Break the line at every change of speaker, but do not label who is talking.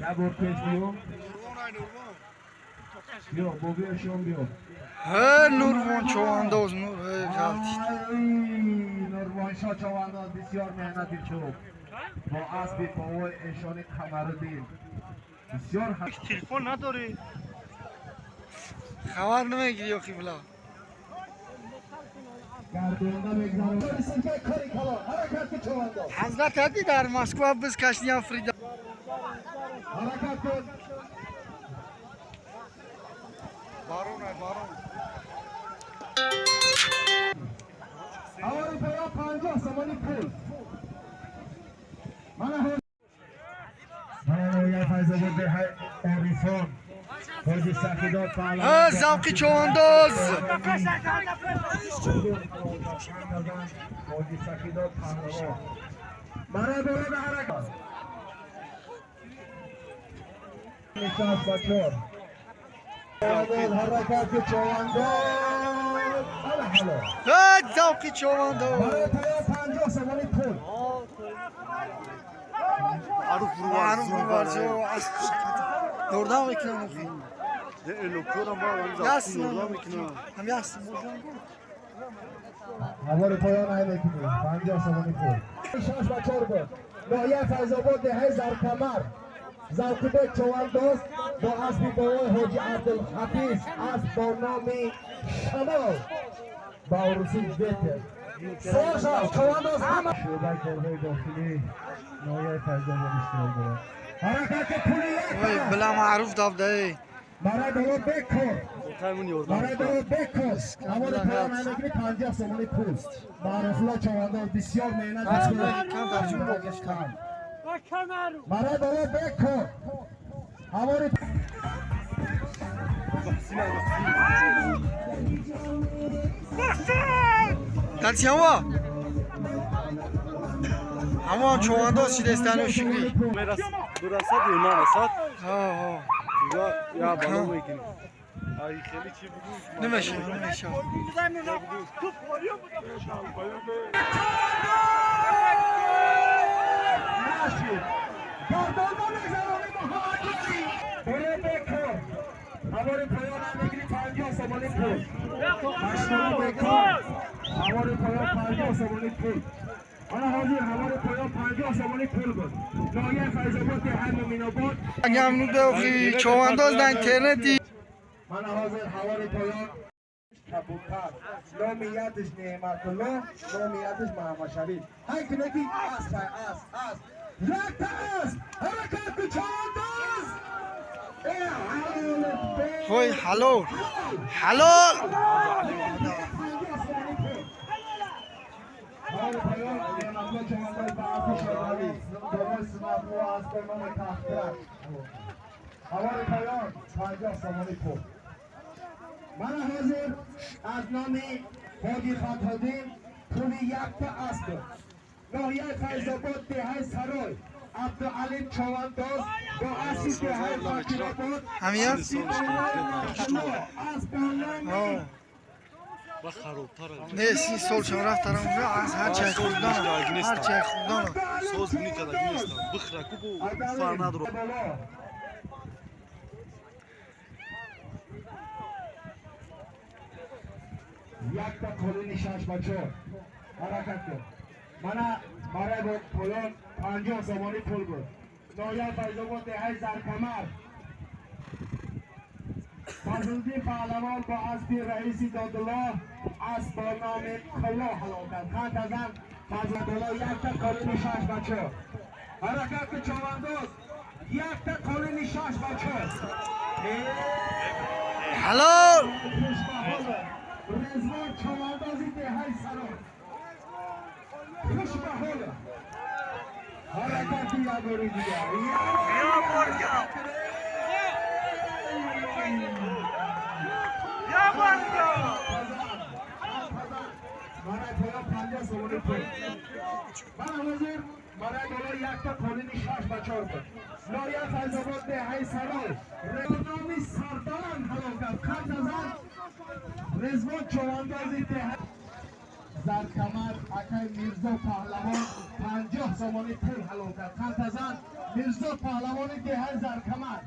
یا بود پیش بیو بیو بوگیشون بیو
نوروان چوانداز نور
نوروان شاه چوانداز بسیار مهنتی چوب با اسبی پاوی ایشانی قمرالدین بسیار
تلفن نداری
خبر نمیگیری آخی بلا حضرت هدی در مسکو بز کشنی افریدا
حرکت کن
بارون بارون
اولی پیا 50 سمانی پول من فیض بوده های آریفان حاجی سخیداد پهلوان
زوقی چوانداز
حاجی سخیداد پهلوان برای برای حرکت نشاست بچور حرکت چوانداز
زوقی چوانداز
برای پیا 50 سمانی پول
معروف بروارجو دردم میکنم اخی هم یاستم
هوار پایان های میکنیم 50 سمانی پول شاش بچار بود ناحیه فیض‌آباد دهه زرکمر زوقی چوانداز با اسبی بوای حاجی عبدالحفیظ اسب با نام شمال با عروسی بهتر سوار شاش چوانداز همه شعبه کرده داخلی ناحیه فیض‌آباد اشتراک دارد حرکت پولی
بلا معروف دابده
برای دور بکن برای دور بکن هوار پایان های میکنیم 50 سمانی پول معروفلا چوانداز بسیار مهنت برای دور بکن هوار
دلتی هوا چوانداز شیدستان و شکری
درست یا نه رسد یا بالا میکنی ای خیلی چی بگو
نمیشه
هوار پایان هم میگیری 50 سمانی پول هوار پایان 50 سمانی پول آنها حاضر هوار پایان 50 سمانی پول بود ناحیه فیض‌آباد دهه مومن‌آباد
اگه همونو به اخی چوانداز در اینترنتی
من حاضر هوار پایان کبوتر نامیتش نعمت الله نامیتش محمد شریف های کنگی اس یک تا اس حرکت کو چوانداز
خوی حلال
هوار پایان نعمت الله چوانداز با اسب شرمالی دوباره سمت رو از برنامه تخترک هوار پایان 50 سمانی پول من حاضر از نام حاجی فتح‌الدین پول یک تا اسب ناحیه فیض‌آباد دهه سرای عبدالعلیم چوانداز با اسب دهه فقیرآباد
همین هست؟ نه سی سال شما رفت ترم اونجا از هر چه خوردن
سوز بونی که داگی نیستم بخرا کوبو فر ندارو
یک تا کلونی شش بچه حرکت کن من برای با پولان 50 سمانی پول بود ناحیه فیض‌آباد دهه زرکمر فضل‌الدین پهلوان با اسب رئیسی دادالله اسب با نام کلا هلاکت خط ازن فضل‌الله یک تا کلونی شش بچه حرکت کن چوانداز یک تا کلونی شش بچه
حلال
رزوان چواندازی دهه سرای خوش به حال حرکتی یا گوری دیگر
یا بارگا
برای پویا 50 سمانی پول من حاضر برای بالا یک تا کلونی شش بچار بود ناحیه فیض‌آباد دهه سرای نامی سرداران هلاکت خط ازن رزوان چواندازی دهه زرکمر اکای میرزا پهلوان 50 سامانی پول حلال کرد. خانتزن میرزا پهلوانی دهر زرکمر